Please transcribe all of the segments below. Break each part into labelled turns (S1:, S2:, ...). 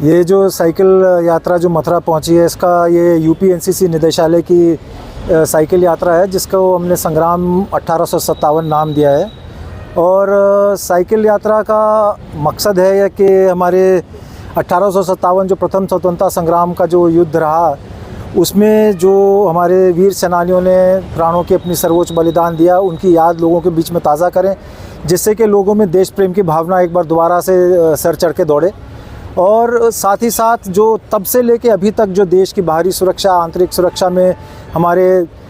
S1: ये जो साइकिल यात्रा जो मथुरा पहुंची है, इसका ये यूपी एनसीसी निदेशालय की साइकिल यात्रा है, जिसको हमने संग्राम 1857 नाम दिया है। और साइकिल यात्रा का मकसद है कि हमारे 1857 जो प्रथम स्वतंत्रता संग्राम का जो युद्ध रहा, उसमें जो हमारे वीर सेनानियों ने प्राणों के अपनी सर्वोच्च बलिदान दिया, उनकी याद लोगों के बीच में ताज़ा करें, जिससे कि लोगों में देश प्रेम की भावना एक बार दोबारा से सर चढ़ के दौड़े। और साथ ही साथ जो तब से लेके अभी तक जो देश की बाहरी सुरक्षा, आंतरिक सुरक्षा में हमारे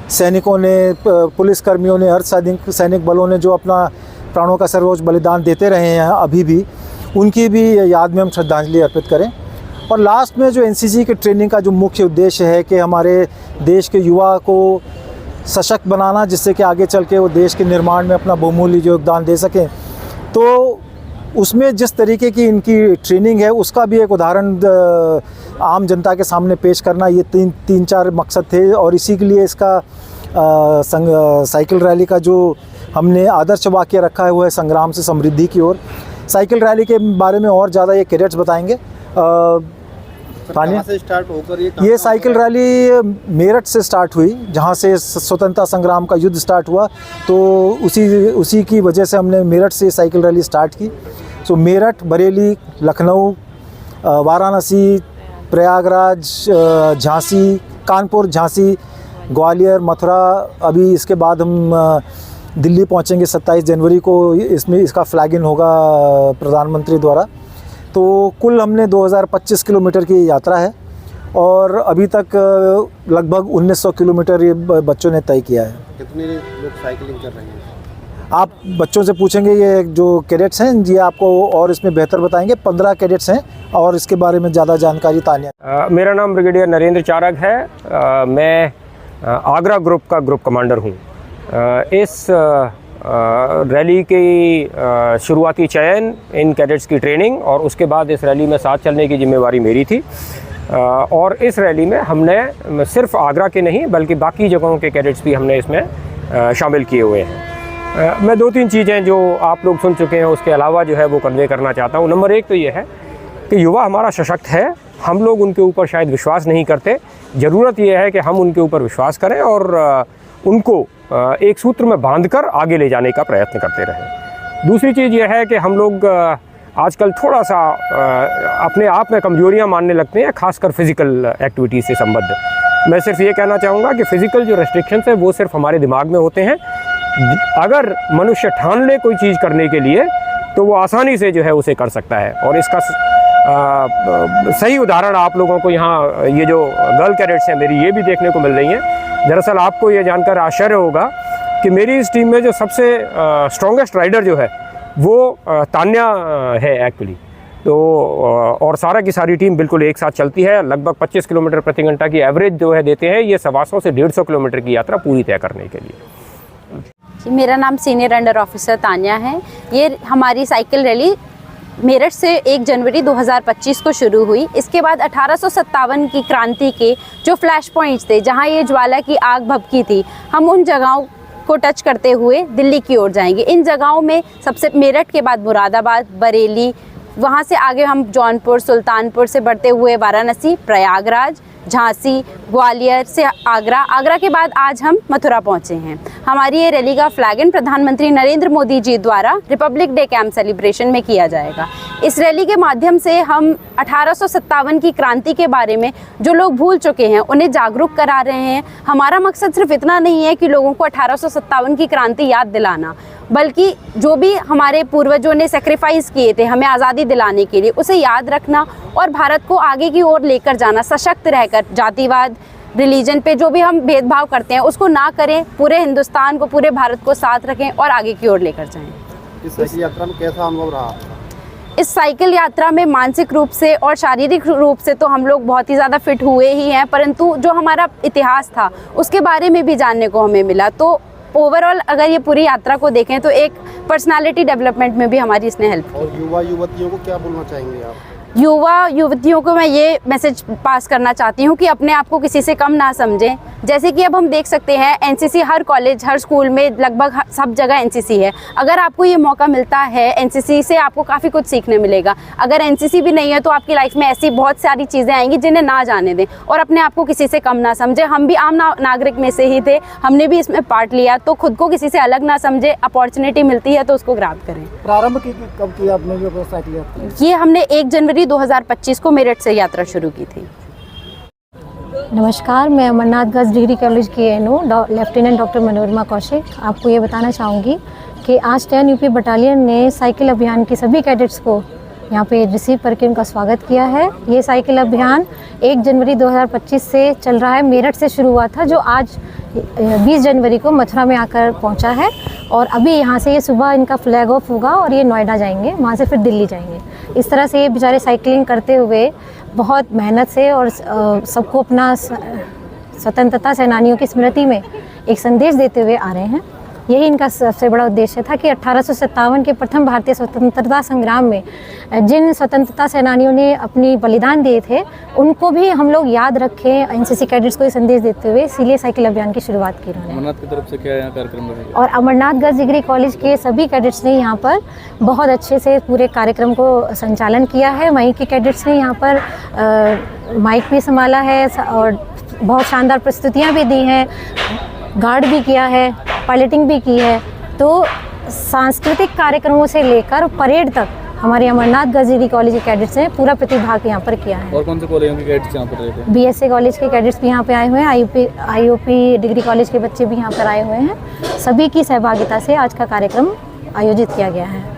S1: सैनिकों ने, पुलिसकर्मियों ने, अर्धसैनिक बलों ने जो अपना प्राणों का सर्वोच्च बलिदान देते रहे हैं, अभी भी उनकी भी याद में हम श्रद्धांजलि अर्पित करें। और लास्ट में जो एनसीसी के ट्रेनिंग का जो मुख्य उद्देश्य है कि हमारे देश के युवा को सशक्त बनाना, जिससे कि आगे चल के वो देश के निर्माण में अपना बहुमूल्य योगदान दे सकें। तो उसमें जिस तरीके की इनकी ट्रेनिंग है, उसका भी एक उदाहरण आम जनता के सामने पेश करना, ये तीन चार मकसद थे। और इसी के लिए इसका साइकिल रैली का जो हमने आदर्श वाक्य रखा है वो है संग्राम से समृद्धि की ओर। साइकिल रैली के बारे में और ज़्यादा ये कैडेट्स बताएंगे।
S2: कहाँ से स्टार्ट होकर
S1: ये साइकिल रैली मेरठ से स्टार्ट हुई, जहाँ से स्वतंत्रता संग्राम का युद्ध स्टार्ट हुआ, तो उसी की वजह से हमने मेरठ से साइकिल रैली स्टार्ट की। सो मेरठ, बरेली, लखनऊ, वाराणसी, प्रयागराज, झांसी, कानपुर, झांसी, ग्वालियर, मथुरा, अभी इसके बाद हम दिल्ली पहुंचेंगे 27 जनवरी को। इसका फ्लैग इन होगा प्रधानमंत्री द्वारा। तो कुल हमने 2025 किलोमीटर की यात्रा है और अभी तक लगभग 1900 किलोमीटर ये बच्चों ने तय किया है।
S2: कितने लोग साइकिलिंग कर रहे हैं?
S1: आप बच्चों से पूछेंगे, ये जो कैडेट्स हैं जी आपको और इसमें बेहतर बताएंगे। 15 कैडेट्स हैं और इसके बारे में ज़्यादा जानकारी तानिया।
S3: मेरा नाम ब्रिगेडियर नरेंद्र चारग है। मैं आगरा ग्रुप का ग्रुप कमांडर हूँ। इस रैली की शुरुआती चयन, इन कैडेट्स की ट्रेनिंग और उसके बाद इस रैली में साथ चलने की जिम्मेवारी मेरी थी। और इस रैली में हमने सिर्फ आगरा के नहीं बल्कि बाकी जगहों के कैडेट्स भी हमने इसमें शामिल किए हुए हैं। मैं 2-3 चीज़ें जो आप लोग सुन चुके हैं उसके अलावा जो है वो कन्वे करना चाहता हूँ। नंबर 1 तो ये है कि युवा हमारा सशक्त है, हम लोग उनके ऊपर शायद विश्वास नहीं करते। ज़रूरत ये है कि हम उनके ऊपर विश्वास करें और उनको एक सूत्र में बांधकर आगे ले जाने का प्रयत्न करते रहें। दूसरी चीज़ यह है कि हम लोग आजकल थोड़ा सा अपने आप में कमजोरियां मानने लगते हैं, खासकर फिज़िकल एक्टिविटीज़ से संबद्ध। मैं सिर्फ ये कहना चाहूँगा कि फ़िज़िकल जो रेस्ट्रिक्शंस है वो सिर्फ हमारे दिमाग में होते हैं। अगर मनुष्य ठान ले कोई चीज़ करने के लिए तो वो आसानी से जो है उसे कर सकता है। और इसका सही उदाहरण आप लोगों को यहाँ ये जो गर्ल कैडेट्स हैं मेरी, ये भी देखने को मिल रही हैं। दरअसल आपको ये जानकर आश्चर्य होगा कि मेरी इस टीम में जो सबसे स्ट्रॉन्गेस्ट राइडर जो है वो तान्या है एक्चुअली। तो और सारा की सारी टीम बिल्कुल एक साथ चलती है। लगभग 25 किलोमीटर प्रति घंटा की एवरेज जो है देते हैं ये 125 से 150 किलोमीटर की यात्रा पूरी तय करने के लिए।
S4: मेरा नाम सीनियर अंडर ऑफिसर तान्या है। ये हमारी साइकिल रैली मेरठ से 1 जनवरी 2025 को शुरू हुई। इसके बाद 1857 की क्रांति के जो फ्लैश पॉइंट्स थे, जहां ये ज्वाला की आग भभकी थी, हम उन जगहों को टच करते हुए दिल्ली की ओर जाएंगे। इन जगहों में सबसे मेरठ के बाद मुरादाबाद, बरेली, वहां से आगे हम जौनपुर, सुल्तानपुर से बढ़ते हुए वाराणसी, प्रयागराज, झांसी, ग्वालियर से आगरा, आगरा के बाद आज हम मथुरा पहुंचे हैं। हमारी ये रैली का फ्लैग इन प्रधानमंत्री नरेंद्र मोदी जी द्वारा रिपब्लिक डे कैंप सेलिब्रेशन में किया जाएगा। इस रैली के माध्यम से हम 1857 की क्रांति के बारे में जो लोग भूल चुके हैं उन्हें जागरूक करा रहे हैं। हमारा मकसद सिर्फ इतना नहीं है कि लोगों को 1857 की क्रांति याद दिलाना, बल्कि जो भी हमारे पूर्वजों ने सेक्रीफाइस किए थे हमें आज़ादी दिलाने के लिए, उसे याद रखना और भारत को आगे की ओर लेकर जाना, सशक्त रहकर। जातिवाद, रिलीजन पे जो भी हम भेदभाव करते हैं उसको ना करें, पूरे हिंदुस्तान को, पूरे भारत को साथ रखें और आगे की ओर लेकर जाएं।
S2: इस साइकिल यात्रा में कैसा अनुभव रहा?
S4: इस साइकिल यात्रा में मानसिक रूप से और शारीरिक रूप से तो हम लोग बहुत ही ज़्यादा फिट हुए ही हैं, परंतु जो हमारा इतिहास था उसके बारे में भी जानने को हमें मिला। तो ओवरऑल अगर ये पूरी यात्रा को देखें तो एक पर्सनालिटी डेवलपमेंट में भी हमारी इसने हेल्प की।
S2: और युवा युवतियों को क्या बोलना चाहेंगे आप?
S4: युवा युवतियों को मैं ये मैसेज पास करना चाहती हूँ कि अपने आप को किसी से कम ना समझें। जैसे कि अब हम देख सकते हैं एनसीसी हर कॉलेज हर स्कूल में लगभग सब जगह एनसीसी है। अगर आपको ये मौका मिलता है एनसीसी से आपको काफ़ी कुछ सीखने मिलेगा। अगर एनसीसी भी नहीं है तो आपकी लाइफ में ऐसी बहुत सारी चीज़ें आएंगी जिन्हें ना जाने दें और अपने आप को किसी से कम ना समझें। हम भी आम नागरिक में से ही थे, हमने भी इसमें पार्ट लिया, तो खुद को किसी से अलग ना समझे। अपॉर्चुनिटी मिलती है तो उसको ग्रैब करें।
S2: प्रारंभ कब किया आपने जो साइकिल यात्रा?
S4: ये हमने 1 जनवरी 2025 को मेरठ से यात्रा शुरू की थी।
S5: नमस्कार, मैं अमरनाथ गर्ल्स डिग्री कॉलेज की NO lieutenant doctor Manorama Kaushik आपको ये बताना चाहूँगी कि आज 10 यूपी बटालियन ने साइकिल अभियान के सभी कैडेट्स को यहाँ पे रिसीव करके उनका स्वागत किया है। ये साइकिल अभियान 1 जनवरी 2025 से चल रहा है। मेरठ से शुरू हुआ था जो आज 20 जनवरी को मथुरा में आकर पहुँचा है और अभी यहाँ से ये सुबह इनका फ्लैग ऑफ होगा और ये नोएडा जाएंगे, वहाँ से फिर दिल्ली जाएंगे। इस तरह से ये बेचारे साइकिलिंग करते हुए बहुत मेहनत से और सबको अपना स्वतंत्रता सेनानियों की स्मृति में एक संदेश देते हुए आ रहे हैं। यही इनका सबसे बड़ा उद्देश्य था कि 1857 के प्रथम भारतीय स्वतंत्रता संग्राम में जिन स्वतंत्रता सेनानियों ने अपनी बलिदान दिए थे उनको भी हम लोग याद रखें। एनसीसी कैडेट्स को ये संदेश देते हुए इसीलिए साइकिल अभियान की शुरुआत की उन्होंने।
S2: अमरनाथ की तरफ से क्या यहाँ कार्यक्रम रहेगा?
S5: और अमरनाथ गर्ल्स डिग्री कॉलेज के सभी कैडेट्स ने यहाँ पर बहुत अच्छे से पूरे कार्यक्रम को संचालन किया है। वहीं के कैडेट्स ने यहाँ पर माइक भी संभाला है और बहुत शानदार प्रस्तुतियाँ भी दी हैं, गार्ड भी किया है, पायलटिंग भी की है। तो सांस्कृतिक कार्यक्रमों से लेकर परेड तक हमारे अमरनाथ गर्ल्स डिग्री कॉलेज के कैडेट्स ने पूरा प्रतिभाग यहाँ पर किया है।
S2: और कौन से कॉलेजों के कैडेट्स यहाँ पर रहे थे?
S5: बीएसए कॉलेज के कैडेट्स भी यहाँ पे आए हुए हैं, आईओपी डिग्री कॉलेज के बच्चे भी यहाँ पर आए हुए हैं। सभी की सहभागिता से आज का कार्यक्रम आयोजित किया गया है।